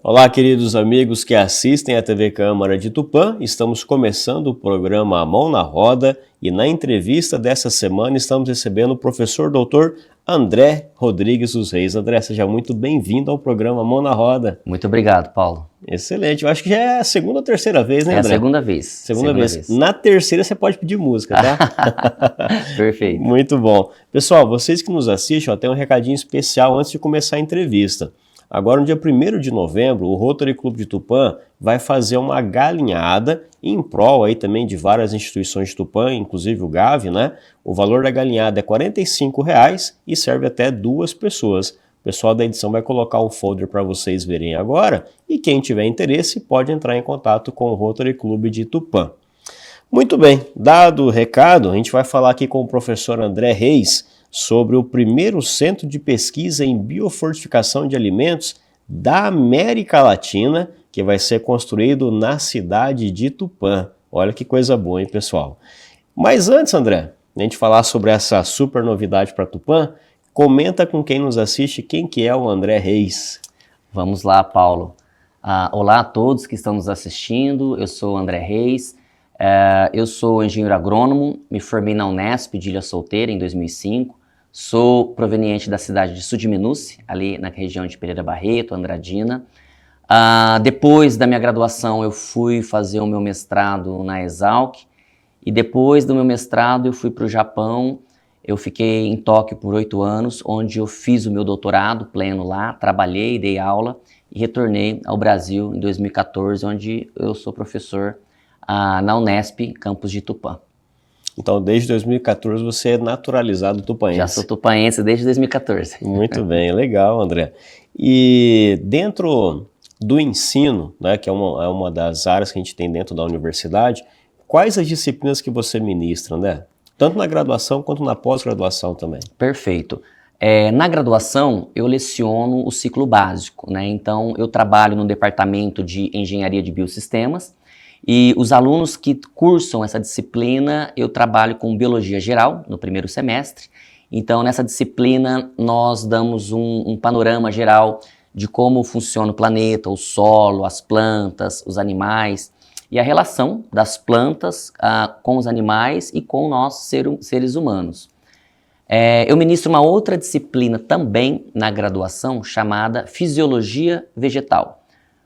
Olá, queridos amigos que assistem à TV Câmara de Tupã. Estamos começando o programa A Mão na Roda e na entrevista dessa semana estamos recebendo o professor doutor André Rodrigues dos Reis. André, seja muito bem-vindo ao programa A Mão na Roda. Muito obrigado, Paulo. Excelente. Eu acho que já é a segunda ou terceira vez, né, André? É a segunda vez. Segunda vez. Na terceira você pode pedir música, tá? Perfeito. Muito bom. Pessoal, vocês que nos assistem, tem um recadinho especial antes de começar a entrevista. Agora, no dia 1º de novembro, o Rotary Clube de Tupã vai fazer uma galinhada em prol aí também de várias instituições de Tupã, inclusive o GAV, né? O valor da galinhada é R$ 45 e serve até 2 pessoas. O pessoal da edição vai colocar um folder para vocês verem agora e quem tiver interesse pode entrar em contato com o Rotary Clube de Tupã. Muito bem, dado o recado, a gente vai falar aqui com o professor André Reis sobre o primeiro centro de pesquisa em biofortificação de alimentos da América Latina, que vai ser construído na cidade de Tupã. Olha que coisa boa, hein, pessoal? Mas antes, André, a gente falar sobre essa super novidade para Tupã, comenta com quem nos assiste quem que é o André Reis. Vamos lá, Paulo. Olá a todos que estão nos assistindo, eu sou o André Reis. Eu sou engenheiro agrônomo, me formei na Unesp de Ilha Solteira em 2005, sou proveniente da cidade de Sudiminuce, ali na região de Pereira Barreto, Andradina. Depois da minha graduação eu fui fazer o meu mestrado na Exalc e depois do meu mestrado eu fui para o Japão, eu fiquei em Tóquio por 8 anos, onde eu fiz o meu doutorado pleno lá, trabalhei, dei aula e retornei ao Brasil em 2014, onde eu sou professor na Unesp, campus de Tupã. Então, desde 2014 você é naturalizado tupanense. Já sou tupanense desde 2014. Muito bem, legal, André. E dentro do ensino, né, que é uma das áreas que a gente tem dentro da universidade, quais as disciplinas que você ministra, André? Tanto na graduação quanto na pós-graduação também. Perfeito. Na graduação, eu leciono o ciclo básico, né? Então, eu trabalho no departamento de Engenharia de Biosistemas, e os alunos que cursam essa disciplina, eu trabalho com Biologia Geral, no primeiro semestre. Então, nessa disciplina, nós damos um panorama geral de como funciona o planeta, o solo, as plantas, os animais, e a relação das plantas com os animais e com nós, seres humanos. Eu ministro uma outra disciplina também na graduação, chamada Fisiologia Vegetal.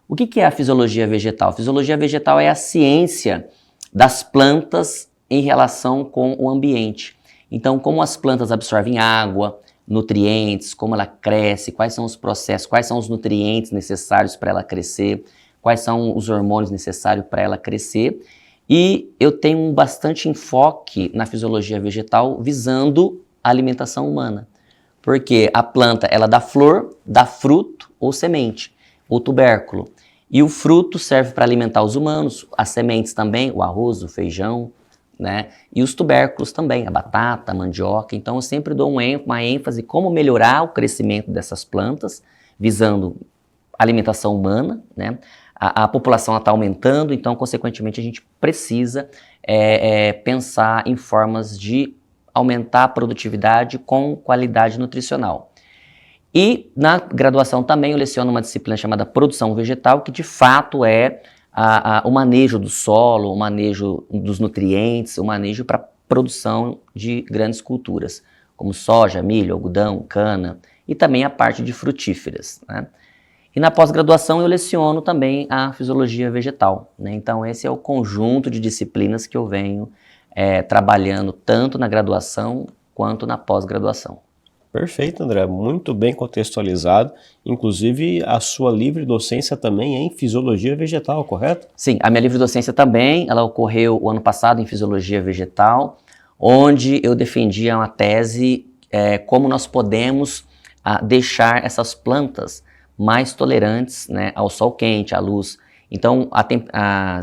O que é a fisiologia vegetal? A fisiologia vegetal é a ciência das plantas em relação com o ambiente. Então, como as plantas absorvem água, nutrientes, como ela cresce, quais são os processos, quais são os nutrientes necessários para ela crescer, quais são os hormônios necessários para ela crescer. E eu tenho bastante enfoque na fisiologia vegetal visando a alimentação humana. Porque a planta, ela dá flor, dá fruto ou semente, ou tubérculo. E o fruto serve para alimentar os humanos, as sementes também, o arroz, o feijão, né? E os tubérculos também, a batata, a mandioca. Então eu sempre dou uma ênfase em como melhorar o crescimento dessas plantas, visando alimentação humana, né? A população está aumentando, então consequentemente a gente precisa pensar em formas de aumentar a produtividade com qualidade nutricional. E na graduação também eu leciono uma disciplina chamada Produção Vegetal, que de fato é o manejo do solo, o manejo dos nutrientes, o manejo para produção de grandes culturas, como soja, milho, algodão, cana, e também a parte de frutíferas, né? E na pós-graduação eu leciono também a Fisiologia Vegetal, né? Então esse é o conjunto de disciplinas que eu venho trabalhando tanto na graduação quanto na pós-graduação. Perfeito, André, muito bem contextualizado, inclusive a sua livre docência também é em Fisiologia Vegetal, correto? Sim, a minha livre docência também, ela ocorreu o ano passado em Fisiologia Vegetal, onde eu defendia uma tese como nós podemos deixar essas plantas mais tolerantes, né, ao sol quente, à luz. Então,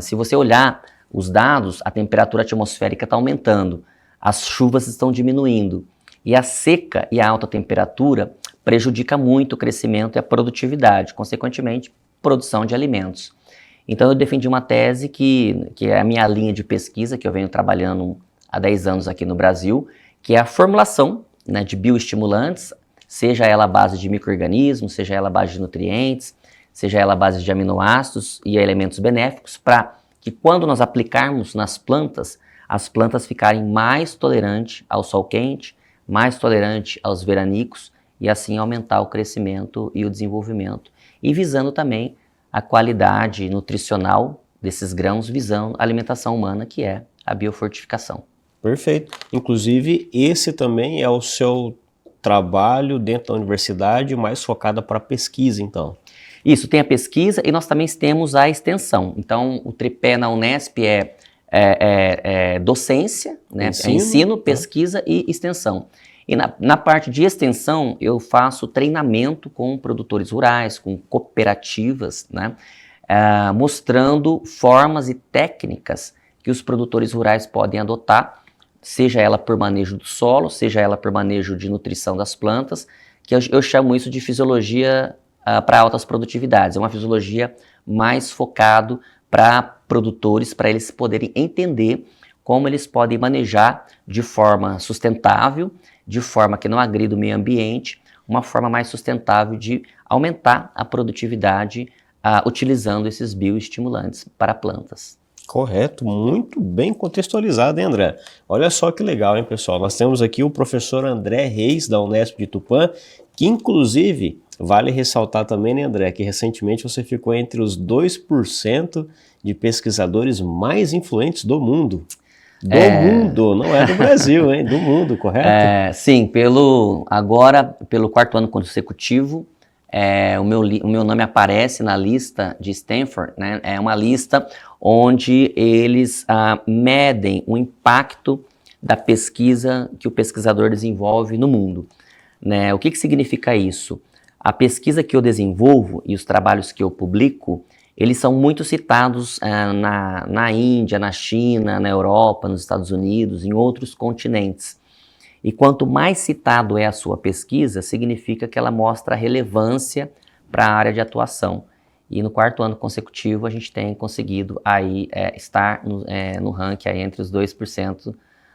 se você olhar os dados, a temperatura atmosférica está aumentando, as chuvas estão diminuindo. E a seca e a alta temperatura prejudica muito o crescimento e a produtividade, consequentemente, produção de alimentos. Então eu defendi uma tese que é a minha linha de pesquisa, que eu venho trabalhando há 10 anos aqui no Brasil, que é a formulação, né, de bioestimulantes, seja ela à base de micro-organismos, seja ela à base de nutrientes, seja ela à base de aminoácidos e elementos benéficos, para que quando nós aplicarmos nas plantas, as plantas ficarem mais tolerantes ao sol quente, mais tolerantes aos veranicos e assim aumentar o crescimento e o desenvolvimento. E visando também a qualidade nutricional desses grãos, visando a alimentação humana, que é a biofortificação. Perfeito. Inclusive, esse também é o seu trabalho dentro da universidade, mais focada para pesquisa, então. Isso, tem a pesquisa e nós também temos a extensão. Então, o tripé na Unesp é docência, né? Ensino, pesquisa e extensão. E na parte de extensão, eu faço treinamento com produtores rurais, com cooperativas, né? Mostrando formas e técnicas que os produtores rurais podem adotar, seja ela por manejo do solo, seja ela por manejo de nutrição das plantas, que eu chamo isso de fisiologia para altas produtividades. É uma fisiologia mais focado para produtores, para eles poderem entender como eles podem manejar de forma sustentável, de forma que não agrida o meio ambiente, uma forma mais sustentável de aumentar a produtividade utilizando esses bioestimulantes para plantas. Correto, muito bem contextualizado, hein, André? Olha só que legal, hein, pessoal? Nós temos aqui o professor André Reis, da Unesp de Tupã, que inclusive, vale ressaltar também, né, André, que recentemente você ficou entre os 2% de pesquisadores mais influentes do mundo. Do mundo, não é do Brasil, hein? Do mundo, correto? Sim, pelo 4º ano consecutivo, o meu nome aparece na lista de Stanford, né? É uma lista onde eles medem o impacto da pesquisa que o pesquisador desenvolve no mundo, né? O que significa isso? A pesquisa que eu desenvolvo e os trabalhos que eu publico, eles são muito citados na Índia, na China, na Europa, nos Estados Unidos, em outros continentes. E quanto mais citado é a sua pesquisa, significa que ela mostra relevância para a área de atuação. E no 4º ano consecutivo a gente tem conseguido aí estar no ranking aí entre os 2%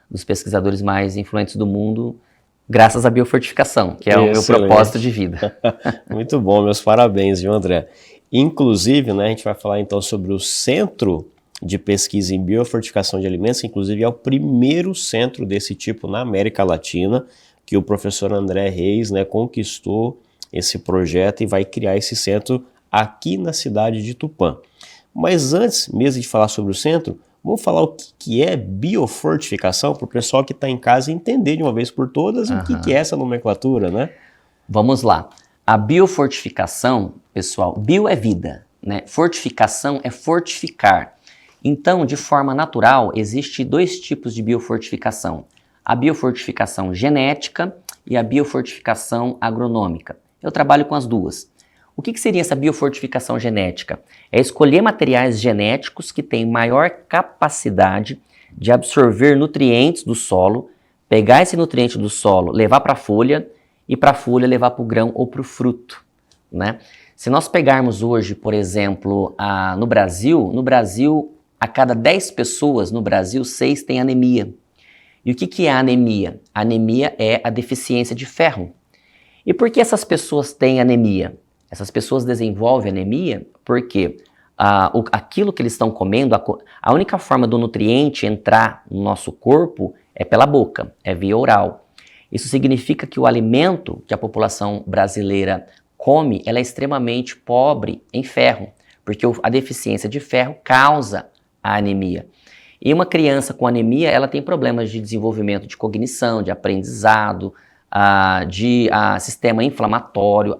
dos pesquisadores mais influentes do mundo, graças à biofortificação, que é o meu propósito de vida. Muito bom, meus parabéns, viu, André? Inclusive, né, a gente vai falar então sobre o Centro de Pesquisa em Biofortificação de Alimentos, que inclusive é o primeiro centro desse tipo na América Latina, que o professor André Reis, né, conquistou esse projeto e vai criar esse centro aqui na cidade de Tupã. Mas antes mesmo de falar sobre o centro, vamos falar o que é biofortificação para o pessoal que está em casa entender de uma vez por todas o que é essa nomenclatura, né? Vamos lá. A biofortificação, pessoal, bio é vida, né? Fortificação é fortificar. Então, de forma natural, existe 2 tipos de biofortificação. A biofortificação genética e a biofortificação agronômica. Eu trabalho com as duas. O que seria essa biofortificação genética? É escolher materiais genéticos que têm maior capacidade de absorver nutrientes do solo, pegar esse nutriente do solo, levar para a folha e para a folha levar para o grão ou para o fruto, né? Se nós pegarmos hoje, por exemplo, no Brasil, a cada 10 pessoas no Brasil, 6 têm anemia. E o que é a anemia? A anemia é a deficiência de ferro. E por que essas pessoas têm anemia? Essas pessoas desenvolvem anemia porque aquilo que eles estão comendo, a única forma do nutriente entrar no nosso corpo é pela boca, é via oral. Isso significa que o alimento que a população brasileira come, ela é extremamente pobre em ferro, porque a deficiência de ferro causa a anemia. E uma criança com anemia, ela tem problemas de desenvolvimento de cognição, de aprendizado, de sistema inflamatório,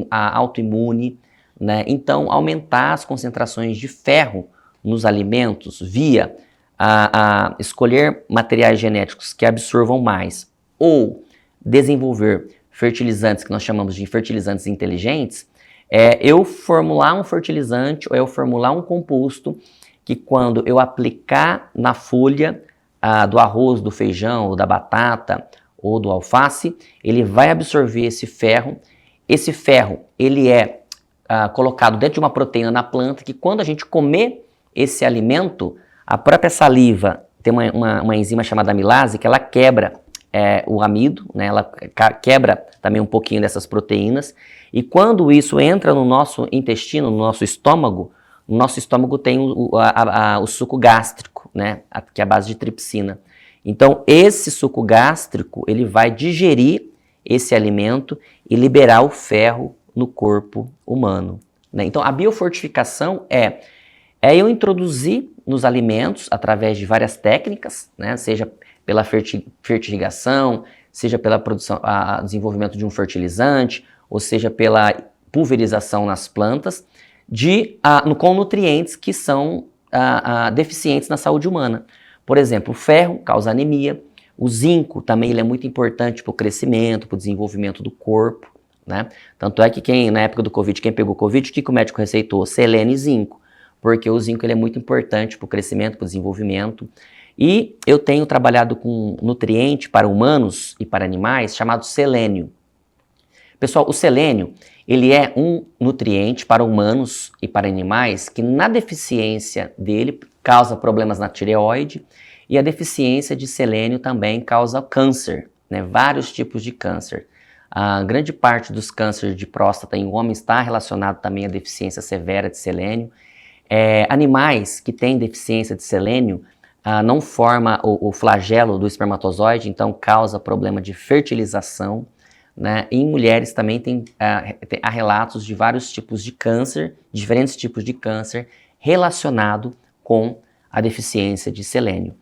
autoimune, né? Então, aumentar as concentrações de ferro nos alimentos via escolher materiais genéticos que absorvam mais ou desenvolver fertilizantes que nós chamamos de fertilizantes inteligentes, eu formular um fertilizante ou eu formular um composto que quando eu aplicar na folha do arroz, do feijão, ou da batata, ou do alface, ele vai absorver esse ferro. Esse ferro, ele é colocado dentro de uma proteína na planta, que quando a gente comer esse alimento, a própria saliva tem uma enzima chamada amilase, que ela quebra o amido, né? Ela quebra também um pouquinho dessas proteínas, e quando isso entra no nosso intestino, no nosso estômago tem o suco gástrico, né? Que é a base de tripsina. Então, esse suco gástrico, ele vai digerir esse alimento e liberar o ferro no corpo humano, né? Então, a biofortificação é eu introduzir nos alimentos, através de várias técnicas, né? Seja pela fertirrigação, seja pela produção, desenvolvimento de um fertilizante, ou seja pela pulverização nas plantas, com nutrientes que são deficientes na saúde humana. Por exemplo, o ferro causa anemia, o zinco também ele é muito importante para o crescimento, para o desenvolvimento do corpo, né? Tanto é que na época do Covid, quem pegou Covid, o que o médico receitou? Selênio e zinco, porque o zinco ele é muito importante para o crescimento, para o desenvolvimento. E eu tenho trabalhado com nutriente para humanos e para animais chamado selênio. Pessoal, o selênio, ele é um nutriente para humanos e para animais que na deficiência dele causa problemas na tireoide, e a deficiência de selênio também causa câncer, né? Vários tipos de câncer. A grande parte dos cânceres de próstata em homens está relacionado também à deficiência severa de selênio. Animais que têm deficiência de selênio não forma o flagelo do espermatozoide, então causa problema de fertilização, né? Em mulheres também há relatos de vários tipos de câncer, diferentes tipos de câncer relacionado com a deficiência de selênio.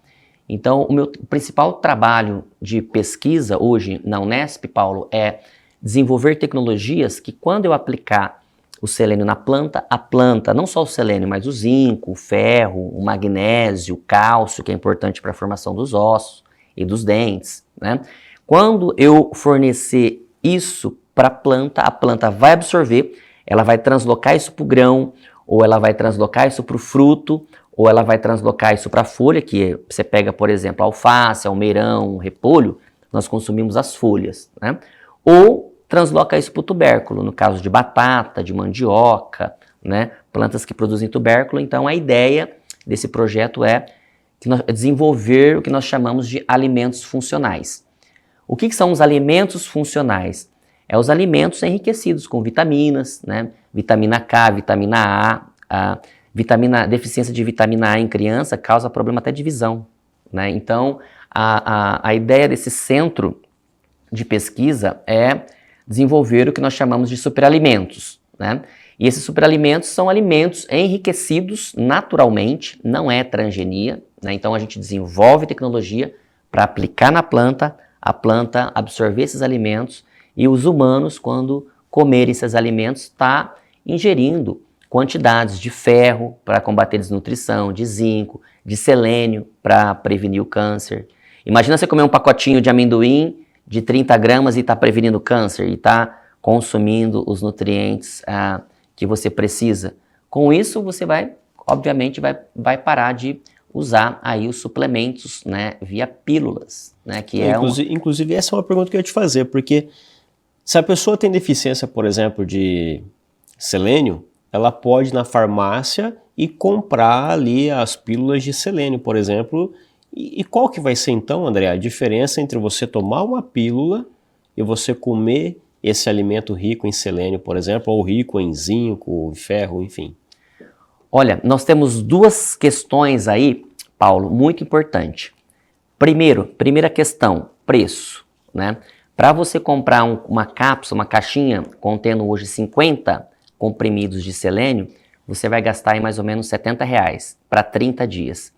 Então, o meu principal trabalho de pesquisa hoje na Unesp, Paulo, é desenvolver tecnologias que, quando eu aplicar o selênio na planta, a planta, não só o selênio, mas o zinco, o ferro, o magnésio, o cálcio, que é importante para a formação dos ossos e dos dentes, né? Quando eu fornecer isso para a planta vai absorver, ela vai translocar isso para o grão, ou ela vai translocar isso para o fruto, ou ela vai translocar isso para a folha, que você pega, por exemplo, alface, almeirão, repolho, nós consumimos as folhas, né? Ou transloca isso para o tubérculo, no caso de batata, de mandioca, né? Plantas que produzem tubérculo. Então, a ideia desse projeto é desenvolver o que nós chamamos de alimentos funcionais. O que são os alimentos funcionais? Os alimentos enriquecidos com vitaminas, né? Vitamina K, vitamina A, deficiência de vitamina A em criança causa problema até de visão, né? Então, a ideia desse centro de pesquisa é desenvolver o que nós chamamos de superalimentos, né? E esses superalimentos são alimentos enriquecidos naturalmente, não é transgenia, né? Então, a gente desenvolve tecnologia para aplicar na planta, a planta absorver esses alimentos, e os humanos, quando comerem esses alimentos, está ingerindo quantidades de ferro para combater desnutrição, de zinco, de selênio para prevenir o câncer. Imagina você comer um pacotinho de amendoim de 30 gramas e está prevenindo câncer, e está consumindo os nutrientes que você precisa. Com isso, você obviamente, vai parar de usar aí os suplementos, né, via pílulas, né, Inclusive, essa é uma pergunta que eu ia te fazer, porque se a pessoa tem deficiência, por exemplo, de selênio, ela pode ir na farmácia e comprar ali as pílulas de selênio, por exemplo. E qual que vai ser então, André, a diferença entre você tomar uma pílula e você comer esse alimento rico em selênio, por exemplo, ou rico em zinco, ferro, enfim? Olha, nós temos duas questões aí, Paulo, muito importantes. Primeira questão, preço, né? Para você comprar uma cápsula, uma caixinha contendo hoje 50 comprimidos de selênio, você vai gastar aí mais ou menos R$70 para 30 dias.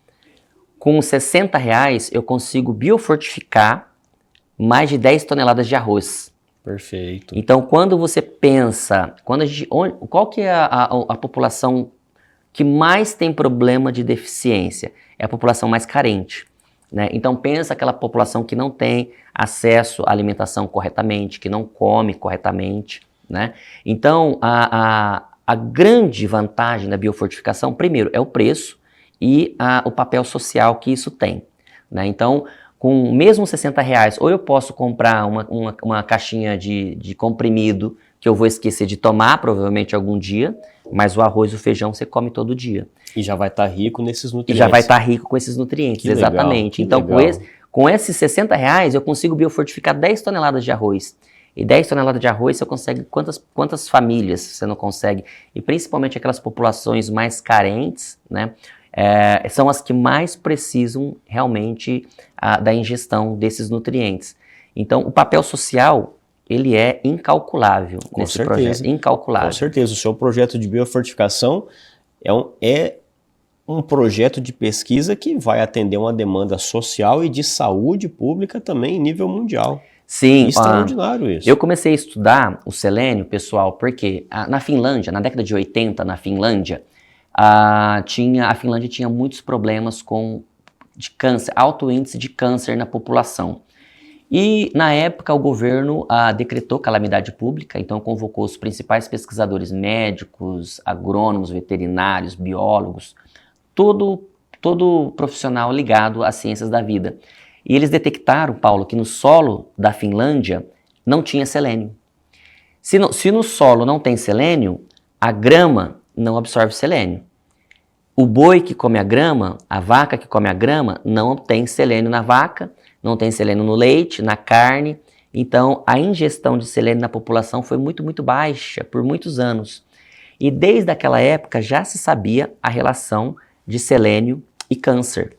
Com R$60 eu consigo biofortificar mais de 10 toneladas de arroz. Perfeito. Então, quando você pensa, qual que é a população que mais tem problema de deficiência? É a população mais carente, né? Então, pensa aquela população que não tem acesso à alimentação corretamente, que não come corretamente, né? Então, a grande vantagem da biofortificação, primeiro, é o preço e o papel social que isso tem, né? Então, com mesmo R$60, ou eu posso comprar uma caixinha de comprimido que eu vou esquecer de tomar, provavelmente algum dia, mas o arroz e o feijão você come todo dia. E já vai estar rico nesses nutrientes. E já vai estar rico com esses nutrientes, Que exatamente. Legal, então, Com esses R$60, eu consigo biofortificar 10 toneladas de arroz. E 10 toneladas de arroz você consegue quantas famílias você não consegue? E principalmente aquelas populações mais carentes, né? São as que mais precisam realmente da ingestão desses nutrientes. Então, o papel social, ele é incalculável nesse projeto. Incalculável. Com certeza. O seu projeto de biofortificação é um projeto de pesquisa que vai atender uma demanda social e de saúde pública também em nível mundial. Sim. Extraordinário isso. Eu comecei a estudar o selênio, pessoal, porque na Finlândia, na década de 80, na Finlândia, a Finlândia tinha muitos problemas de câncer, alto índice de câncer na população. E, na época, o governo decretou calamidade pública, então convocou os principais pesquisadores médicos, agrônomos, veterinários, biólogos, todo profissional ligado às ciências da vida. E eles detectaram, Paulo, que no solo da Finlândia não tinha selênio. Se no solo não tem selênio, a grama não absorve selênio. O boi que come a grama, a vaca que come a grama, não tem selênio na vaca, não tem selênio no leite, na carne. Então, a ingestão de selênio na população foi muito, muito baixa por muitos anos. E desde aquela época já se sabia a relação de selênio e câncer,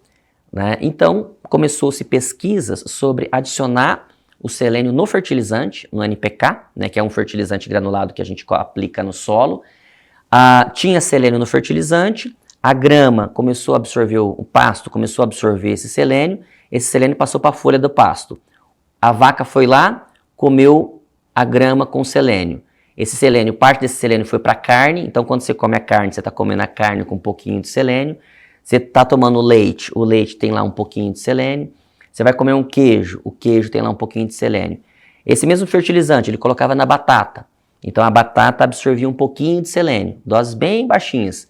né? Então, começou-se pesquisas sobre adicionar o selênio no fertilizante, no NPK, né, que é um fertilizante granulado que a gente aplica no solo. Tinha selênio no fertilizante, a grama começou a absorver, o pasto começou a absorver esse selênio passou para a folha do pasto. A vaca foi lá, comeu a grama com selênio. Parte desse selênio foi para a carne, então quando você come a carne, você está comendo a carne com um pouquinho de selênio. Você está tomando leite, o leite tem lá um pouquinho de selênio. Você vai comer um queijo, o queijo tem lá um pouquinho de selênio. Esse mesmo fertilizante ele colocava na batata. Então a batata absorvia um pouquinho de selênio, doses bem baixinhas.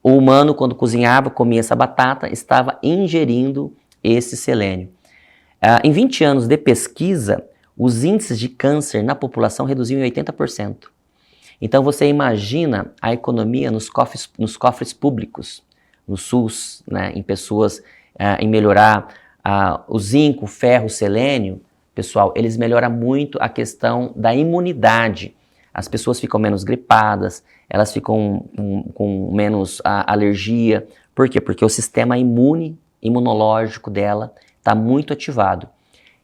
O humano, quando cozinhava, comia essa batata, estava ingerindo esse selênio. Em 20 anos de pesquisa, os índices de câncer na população reduziam em 80%. Então você imagina a economia nos cofres públicos, no SUS, né, em pessoas, em melhorar o zinco, o ferro, o selênio. Pessoal, eles melhoram muito a questão da imunidade. As pessoas ficam menos gripadas, elas ficam com menos alergia. Por quê? Porque o sistema imunológico dela está muito ativado.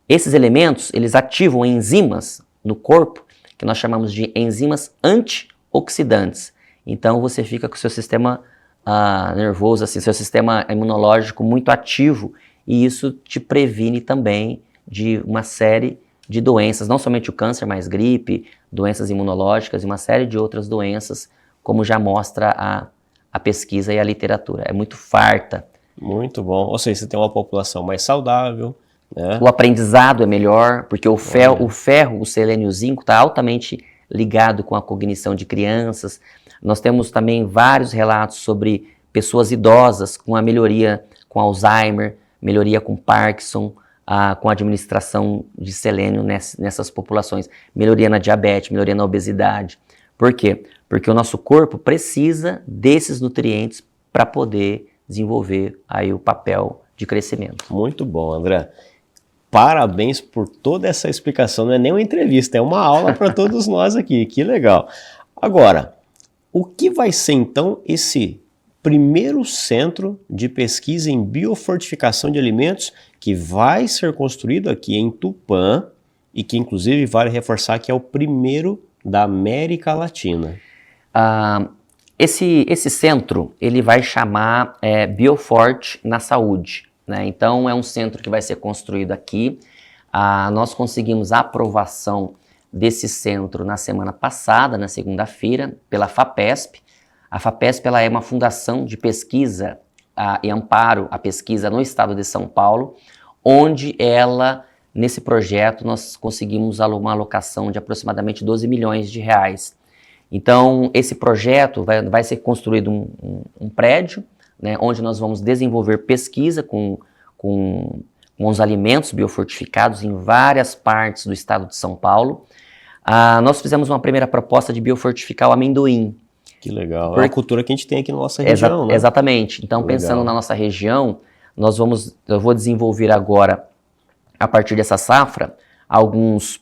Esses elementos, eles ativam enzimas no corpo, que nós chamamos de enzimas antioxidantes. Então você fica com o seu sistema nervoso, assim, seu sistema imunológico muito ativo, e isso te previne também de uma série de doenças, não somente o câncer, mas gripe, doenças imunológicas e uma série de outras doenças, como já mostra a pesquisa e a literatura. É muito farta. Muito bom. Ou seja, você tem uma população mais saudável, né? O aprendizado é melhor, porque o ferro, o selênio e o zinco está altamente ligado com a cognição de crianças. Nós temos também vários relatos sobre pessoas idosas com a melhoria com Alzheimer, melhoria com Parkinson, com a administração de selênio nessas populações, melhoria na diabetes, melhoria na obesidade. Por quê? Porque o nosso corpo precisa desses nutrientes para poder desenvolver aí o papel de crescimento. Muito bom, André. Parabéns por toda essa explicação. Não é nem uma entrevista, é uma aula para todos nós aqui. Que legal. Agora, o que vai ser então esse primeiro centro de pesquisa em biofortificação de alimentos que vai ser construído aqui em Tupã e que inclusive vale reforçar que é o primeiro da América Latina? Esse centro ele vai chamar Bioforte na Saúde, né? Então é um centro que vai ser construído aqui. Nós conseguimos a aprovação desse centro na semana passada, na segunda-feira, pela FAPESP. A FAPESP ela é uma fundação de pesquisa e amparo à pesquisa no estado de São Paulo, onde nesse projeto, nós conseguimos uma alocação de aproximadamente 12 milhões de reais. Então, esse projeto vai ser construído um prédio, né, onde nós vamos desenvolver pesquisa com os alimentos biofortificados em várias partes do estado de São Paulo. Nós fizemos uma primeira proposta de biofortificar o amendoim. Que legal. É uma cultura que a gente tem aqui na nossa região, né? Exatamente. Então, pensando na nossa região, eu vou desenvolver agora a partir dessa safra, alguns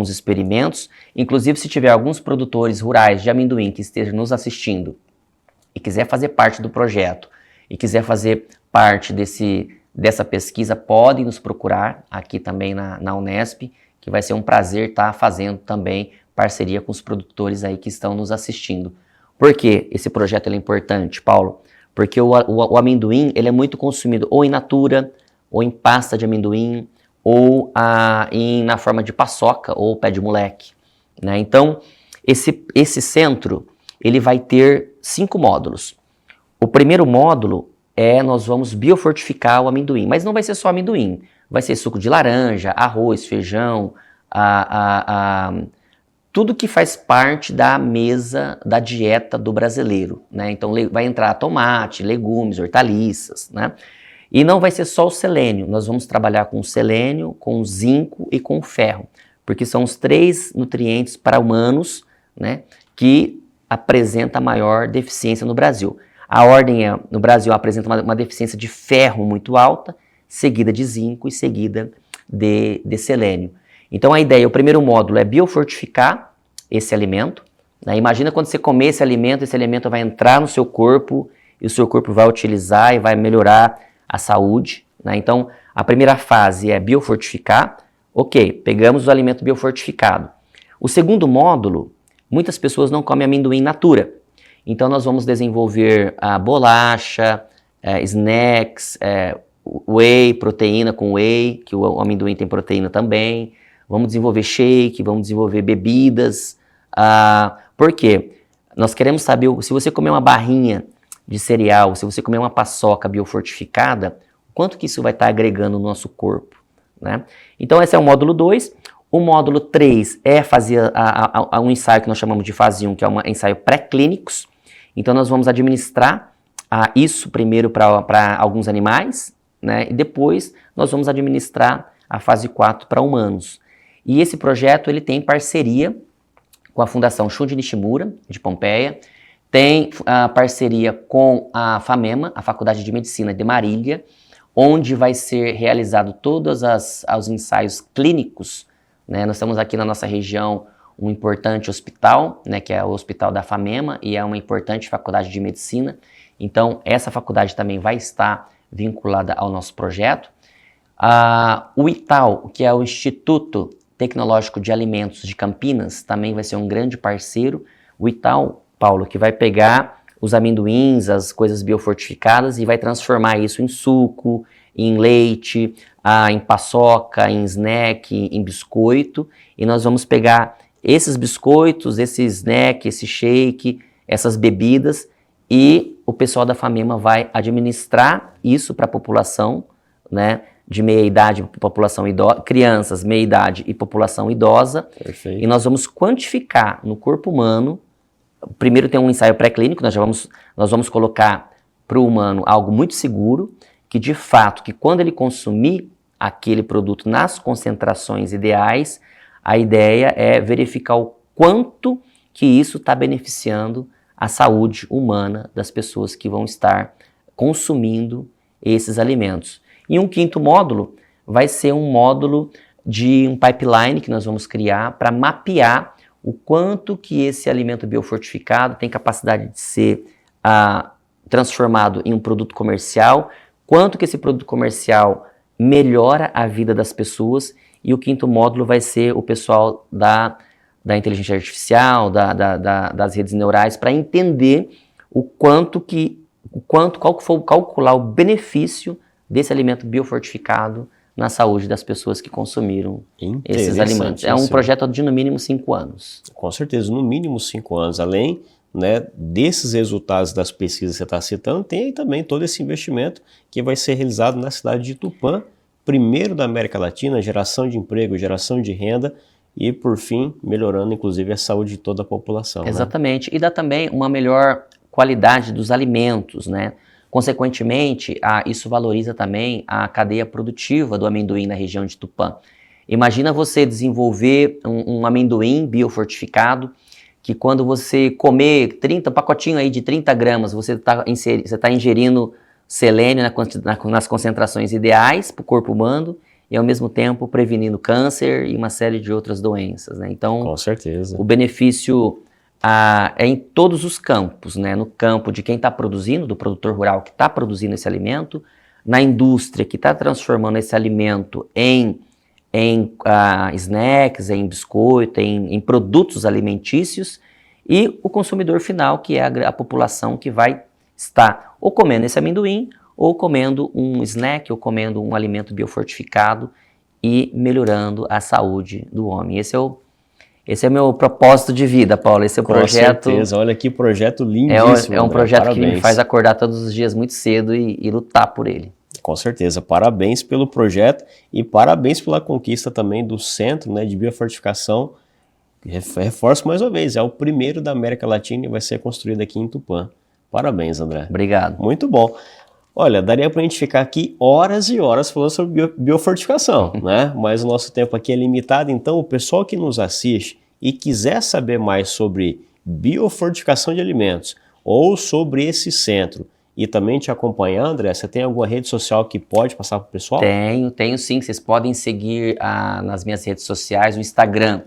experimentos. Inclusive, se tiver alguns produtores rurais de amendoim que estejam nos assistindo e quiser fazer parte do projeto, e quiser fazer parte dessa pesquisa, podem nos procurar aqui também na Unesp, que vai ser um prazer estar fazendo também parceria com os produtores aí que estão nos assistindo. Por que esse projeto é importante, Paulo? Porque o amendoim ele é muito consumido ou in natura, ou em pasta de amendoim, ou na forma de paçoca ou pé de moleque, né? Então, esse centro ele vai ter 5 módulos. O primeiro módulo nós vamos biofortificar o amendoim, mas não vai ser só amendoim, vai ser suco de laranja, arroz, feijão, tudo que faz parte da mesa, da dieta do brasileiro, né? Então vai entrar tomate, legumes, hortaliças, né? E não vai ser só o selênio, nós vamos trabalhar com o selênio, com o zinco e com o ferro, porque são os 3 nutrientes para humanos, né, que apresentam a maior deficiência no Brasil. A ordem no Brasil apresenta uma deficiência de ferro muito alta, seguida de zinco e seguida de selênio. Então a ideia, o primeiro módulo é biofortificar esse alimento, né? Imagina quando você comer esse alimento vai entrar no seu corpo e o seu corpo vai utilizar e vai melhorar a saúde, né? Então a primeira fase é biofortificar. Ok, pegamos o alimento biofortificado. O segundo módulo, muitas pessoas não comem amendoim in natura. Então nós vamos desenvolver a bolacha, snacks, whey, proteína com whey, que o amendoim tem proteína também. Vamos desenvolver shake, vamos desenvolver bebidas. Por quê? Nós queremos saber, se você comer uma barrinha de cereal, se você comer uma paçoca biofortificada, quanto que isso vai estar agregando no nosso corpo, né? Então esse é o módulo 2. O módulo 3 é fazer um ensaio que nós chamamos de fase 1, que é um ensaio pré-clínicos. Então nós vamos administrar isso primeiro para alguns animais, né? E depois nós vamos administrar a fase 4 para humanos. E esse projeto ele tem parceria com a Fundação Shunji Nishimura, de Pompeia, tem parceria com a FAMEMA, a Faculdade de Medicina de Marília, onde vai ser realizado todos os ensaios clínicos, né? Nós temos aqui na nossa região um importante hospital, né, que é o Hospital da FAMEMA, e é uma importante faculdade de medicina. Então, essa faculdade também vai estar vinculada ao nosso projeto. O ITAL, que é o Instituto Tecnológico de Alimentos de Campinas, também vai ser um grande parceiro. O ITAL, Paulo, que vai pegar os amendoins, as coisas biofortificadas e vai transformar isso em suco, em leite, em paçoca, em snack, em biscoito. E nós vamos pegar esses biscoitos, esse snack, esse shake, essas bebidas, e o pessoal da FAMEMA vai administrar isso para a população, né, de meia idade, população idosa, crianças, meia idade e população idosa. Perfeito. E nós vamos quantificar no corpo humano. Primeiro tem um ensaio pré-clínico, nós vamos colocar para o humano algo muito seguro, que de fato, que quando ele consumir aquele produto nas concentrações ideais, a ideia é verificar o quanto que isso está beneficiando a saúde humana das pessoas que vão estar consumindo esses alimentos. E um quinto módulo vai ser um módulo de um pipeline que nós vamos criar para mapear o quanto que esse alimento biofortificado tem capacidade de ser transformado em um produto comercial, quanto que esse produto comercial melhora a vida das pessoas. E o quinto módulo vai ser o pessoal da inteligência artificial, das redes neurais, para entender qual que foi calcular o benefício desse alimento biofortificado na saúde das pessoas que consumiram esses alimentos. É um projeto de no mínimo 5 anos. Com certeza, no mínimo 5 anos. Além, né, desses resultados das pesquisas que você está citando, tem aí também todo esse investimento que vai ser realizado na cidade de Tupã, primeiro da América Latina, geração de emprego, geração de renda e, por fim, melhorando inclusive a saúde de toda a população. Exatamente, né? E dá também uma melhor qualidade dos alimentos, né? Consequentemente, isso valoriza também a cadeia produtiva do amendoim na região de Tupã. Imagina você desenvolver um amendoim biofortificado, que quando você comer um pacotinho aí de 30 gramas, você está ingerindo selênio nas concentrações ideais para o corpo humano e ao mesmo tempo prevenindo câncer e uma série de outras doenças, né? Então, com certeza. o benefício é em todos os campos, né? No campo de quem está produzindo, do produtor rural que está produzindo esse alimento, na indústria que está transformando esse alimento em snacks, em biscoito, em produtos alimentícios, e o consumidor final, que é a população que vai estar ou comendo esse amendoim, ou comendo um snack, ou comendo um alimento biofortificado e melhorando a saúde do homem. Esse é o meu propósito de vida, Paulo. Esse é o projeto. Com certeza, olha que projeto lindíssimo. É um projeto parabéns. Que me faz acordar todos os dias muito cedo e lutar por ele. Com certeza, parabéns pelo projeto e parabéns pela conquista também do Centro, né, de Biofortificação. Reforço mais uma vez, é o primeiro da América Latina e vai ser construído aqui em Tupã. Parabéns, André. Obrigado. Muito bom. Olha, daria para a gente ficar aqui horas e horas falando sobre biofortificação, né? Mas o nosso tempo aqui é limitado, então o pessoal que nos assiste e quiser saber mais sobre biofortificação de alimentos ou sobre esse centro e também te acompanhar, André, você tem alguma rede social que pode passar para o pessoal? Tenho sim. Vocês podem seguir nas minhas redes sociais, o Instagram.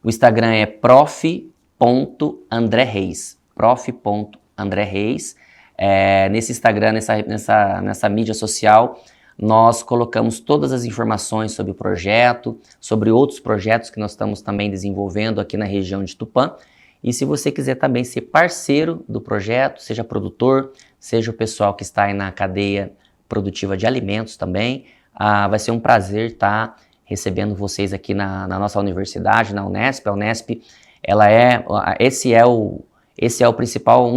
O Instagram é prof.andrereis. prof.andrereis. Nesse Instagram, nessa mídia social, nós colocamos todas as informações sobre o projeto, sobre outros projetos que nós estamos também desenvolvendo aqui na região de Tupã. E se você quiser também ser parceiro do projeto, seja produtor, seja o pessoal que está aí na cadeia produtiva de alimentos também, vai ser um prazer estar recebendo vocês aqui na nossa universidade, na Unesp. A Unesp, esse é um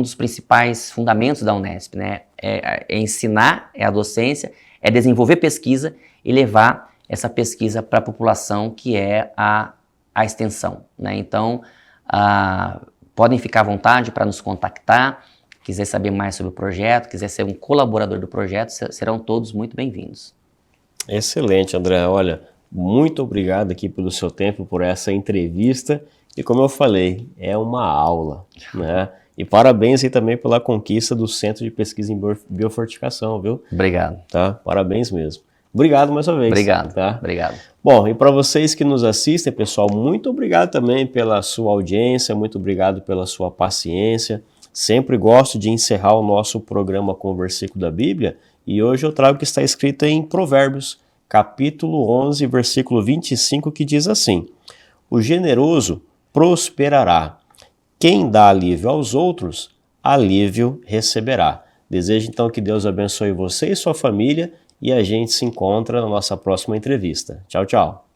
dos principais fundamentos da Unesp, né? É ensinar, é a docência, é desenvolver pesquisa e levar essa pesquisa para a população, que é a extensão, né? Então, podem ficar à vontade para nos contactar, quiser saber mais sobre o projeto, quiser ser um colaborador do projeto, serão todos muito bem-vindos. Excelente, André. Olha, muito obrigado aqui pelo seu tempo, por essa entrevista. E como eu falei, é uma aula, né? E parabéns aí também pela conquista do Centro de Pesquisa em Biofortificação, viu? Obrigado. Tá? Parabéns mesmo. Obrigado mais uma vez. Obrigado. Tá? Obrigado. Bom, e para vocês que nos assistem, pessoal, muito obrigado também pela sua audiência, muito obrigado pela sua paciência. Sempre gosto de encerrar o nosso programa com o versículo da Bíblia, e hoje eu trago o que está escrito em Provérbios, capítulo 11, versículo 25, que diz assim: o generoso prosperará. Quem dá alívio aos outros, alívio receberá. Desejo então que Deus abençoe você e sua família, e a gente se encontra na nossa próxima entrevista. Tchau, tchau.